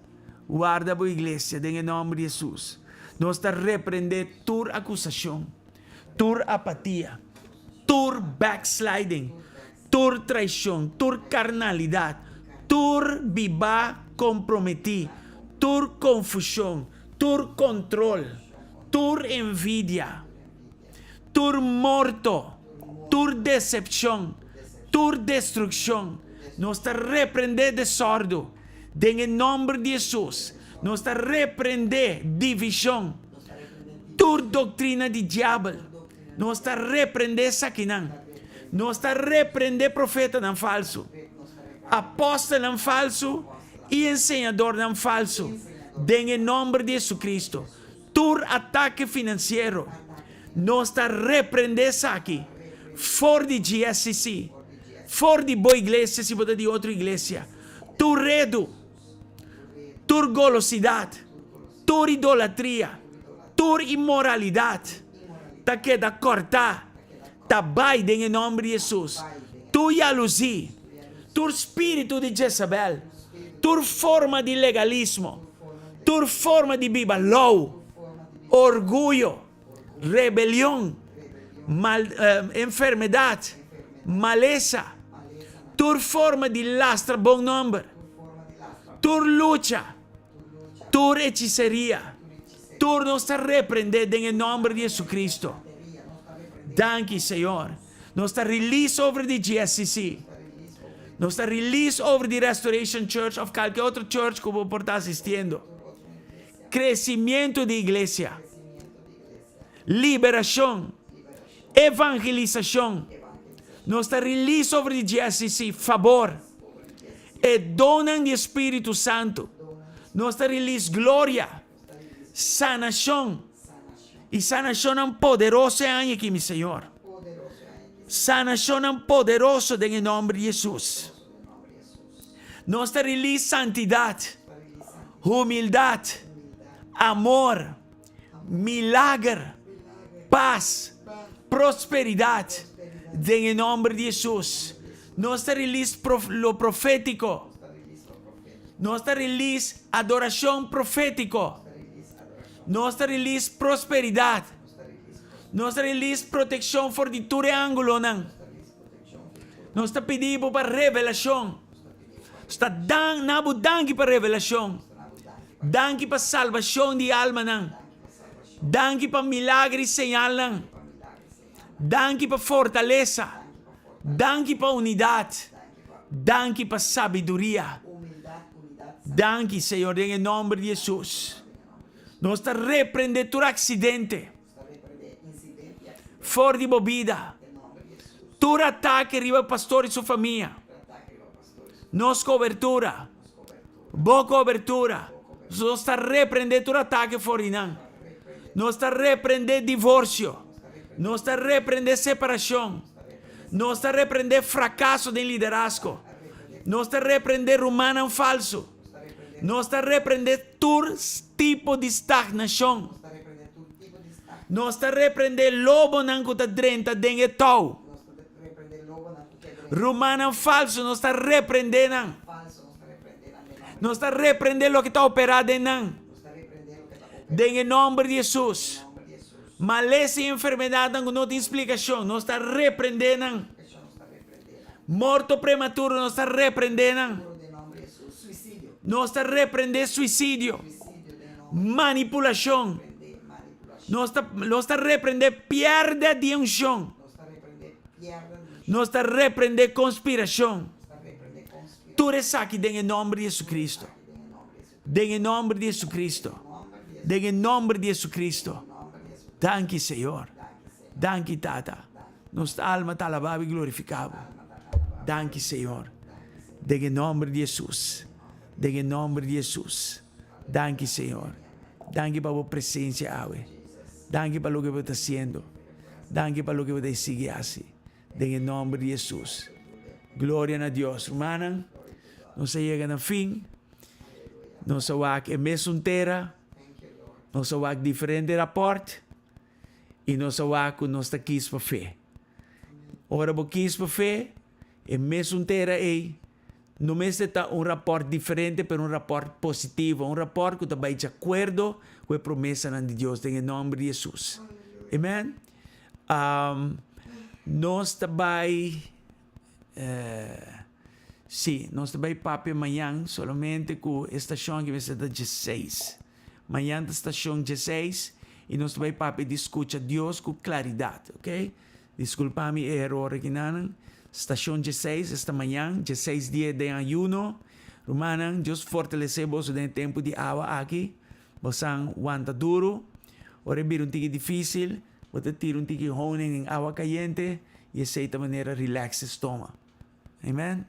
Guarda a iglesia. Em nome de Jesus. Nós está repreender toda acusação, toda apatia, toda backsliding, toda traição, toda carnalidade, toda viva comprometi, toda confusão, toda controle, toda envidia, toda morto, toda decepção, toda destruição. Nós está repreender desordem. Em nome de Jesus. Nós está repreender divisão. Toda doutrina de diabo. Nós está repreender saquinão. Nós está repreender profeta não falso. Apóstolo não falso. E ensinador não falso. Em nome de Jesus Cristo. Todo ataque financeiro. Nós está repreender aqui. Fora de GSCC. Fora de boa igreja, se botar de outra igreja. Tu redo. Tu golosidade. Tu idolatria. Tu imoralidade. Ta queda cortar. Ta vai em nome de Jesus. Tu jalusia. Tu espírito de Jezabel. Tu forma de legalismo. Tu forma de Biba low. orgullo, rebelión, enfermedad, maleza, toda forma de lastra bom nombre, toda lucha, toda hechicería, todo nos está reprender en el nombre de Jesucristo. Danke, Senhor. Nos está release over the GSCC. Nos está release over the Restoration Church of qualquer otro church que vos está asistiendo. Crecimiento de iglesia. Liberación. Evangelización. Nos está release over the GSCC. Favor. E donan de Espírito Santo. Nos está release glória. Sanação. E sanação poderosa aqui, meu Senhor. Sanação poderosa em nome de Jesus. Nós te release santidade, humildade, amor, milagre, paz, prosperidade em nome de Jesus. Nós te release lo profético. Nós te release adoração profético. Nós te release prosperidade. Nós te release proteção for de todo ângulo. Nós te pedimos para revelação. Está nabo danke para revelação. Danke para salvação de alma. Danke para milagre señal. Danke para fortaleza. Danke para unidade. Danke para sabedoria. Danke, Senhor, em nome de Jesus. Nós te repreender todo acidente. Fora de bebida. Todo ataque arriba pastor e sua família. Nos cobertura. Boa cobertura. Nós te repreender todo ataque fora de nós. Nós te repreender divórcio. Nós te repreender separação. Nós te repreender fracasso de liderazgo. Nós te repreender humano falso. Nós te repreender todo tipo de estagnação. Nós te repreender lobo não que está drenta dentro tau. Romano falso, nós te repreender não. Nós te repreender lo que está operado não. Em nome de Jesus. Maleza e enfermidade não tem explicação. Nós te repreender não. Morto prematuro, nós te repreender não. Nós te repreender suicídio, manipulação. Nós te repreender perda de unção. Nós te repreender conspiração. Tudo isso aqui em nome de Jesus Cristo. Em nome de Jesus Cristo. Em nome de Jesus Cristo. Danke, Senhor. Danke, Tata. Nossa alma está alabada e glorificada. Danke, Senhor. Em nome de Jesus. Em nome de Jesus. Danke, Senhor. Danke para a presença, Ave. Danke para o que você está fazendo. Danke para o que você sigue assim. Em nome de Jesus. Glória a Deus. Hermana, nós chegamos ao fim. Nós vamos em mês inteira. Nós vamos diferente rapport. E nós vamos com nossa quis para fé. Ora, você quis para fé. Em mês inteira é. No mês está rapport diferente, pero rapport positivo. Rapport que está de acordo com a promessa de Deus, em nome de Jesus. Amém? Nós também, nós também papi amanhã, somente com a estação que vai ser da 16. Amanhã da estação 16, e nós também papi discute Deus com claridade, ok? Desculpa-me, erro aqui não. Estação 16, esta manhã, 16 dias de ayuno. Romana, Deus fortaleceu-vos no tempo de água aqui. Você aguenta duro. Ora, vir tique difícil. Você tira tique honing em água caliente. E de certa maneira, relaxa o estômago. Amém?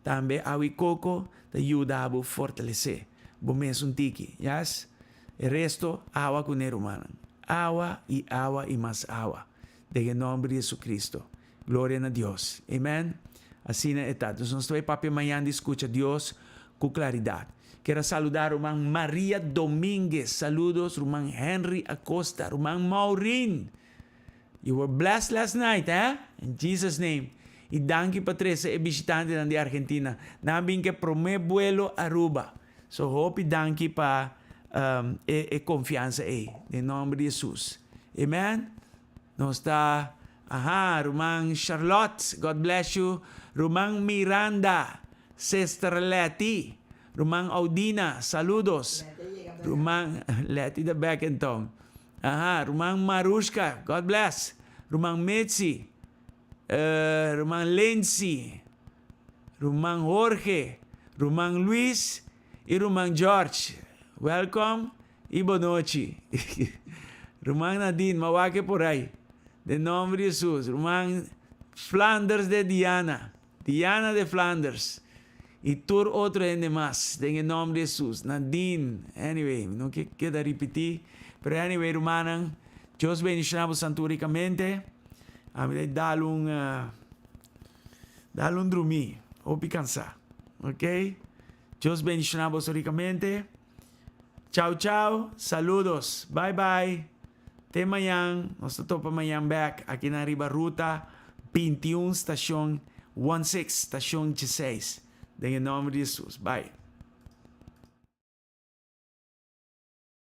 Também, água e coco te ajuda a fortalecer. Bom mesmo tique. Yes? O resto, água com o romana. Água e mais água. Em nome de Jesus Cristo. Glória a Deus. Amém? Assim é tá. Então, nós vamos para amanhã discutir Deus com claridade. Quero saludar o irmão Maria Domingues. Saludos, irmão Henry Acosta, irmão Maureen. You were blessed last night, eh? In Jesus' name. E danke Patrícia, e visitante da Argentina. Nabing que promé vuelo Aruba. So, hope danke pa confiança aí, em nome de Jesus. Amen? Nós está, Rumang Charlotte, God bless you. Rumang Miranda, Sister Letty, Rumang Audina, saludos. Rumang Letty the Beckentong. Rumang Marushka, God bless. Rumang Mitzi, Rumang Lindsay, Rumang Jorge, Rumang Luis, e Rumang George. Welcome e boa noite. Rumang Nadine, mawake por aí. De nome de Jesus. Rumang Flanders de Diana. Diana de Flanders. E tur outro ainda mais. Em nome de Jesus. Nadine. Anyway, não queda repetir. Pero anyway, Rumanang, Deus bendicionamos santuricamente. A mim dá um dormir. Ou cansar. Ok? Deus bendicionamos ricamente. Ciao, ciao. Saludos. Bye, bye. Até amanhã. Nós estamos amanhã back aqui na Riba Ruta 21, estação 16, estação 16. Em nome de Jesus. Bye.